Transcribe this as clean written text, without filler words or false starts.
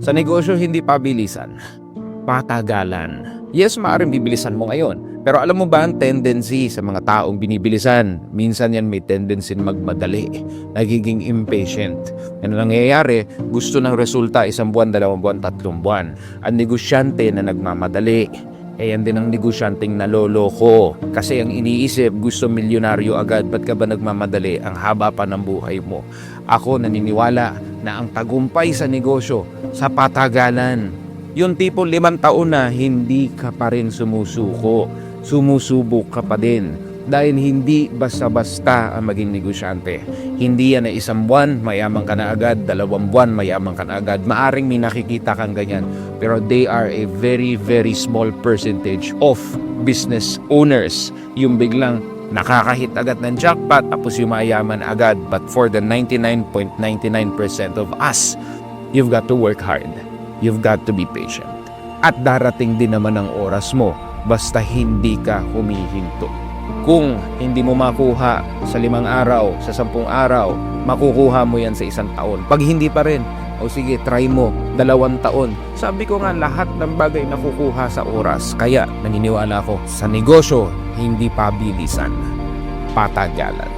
Sa negosyo, hindi pabilisan, patagalan. Yes, maaaring bibilisan mo ngayon. Pero alam mo ba ang tendency sa mga taong binibilisan? Minsan yan may tendency magmadali. Nagiging impatient. Ano nangyayari? Gusto ng resulta 1 buwan, 2 buwan, 3 buwan. Ang negosyante na nagmamadali. Yan din ang negosyanteng naloloko. Kasi ang iniisip, gusto milyonaryo agad. Ba't ka ba nagmamadali? Ang haba pa ng buhay mo. Ako naniniwala na ang tagumpay sa negosyo, sa patagalan. Yung tipo 5 taon na hindi ka pa rin sumusuko. Sumusubok ka pa din. Dahil hindi basta-basta ang maging negosyante. Hindi yan na 1 buwan, mayaman ka na agad. 2 buwan, mayaman ka na agad. Maaring may nakikita kang ganyan. Pero they are a very, very small percentage of business owners. Yung biglang nakakahit agad ng jackpot tapos yung mayaman agad. But for the 99.99% of us, you've got to work hard. You've got to be patient. At darating din naman ang oras mo basta hindi ka humihinto. Kung hindi mo makuha sa 5 araw, sa 10 araw, makukuha mo yan sa 1 taon. Pag hindi pa rin, o sige, try mo, 2 taon. Sabi ko nga, lahat ng bagay nakukuha sa oras. Kaya naniniwala ako, sa negosyo, hindi pabilisan, patagalan.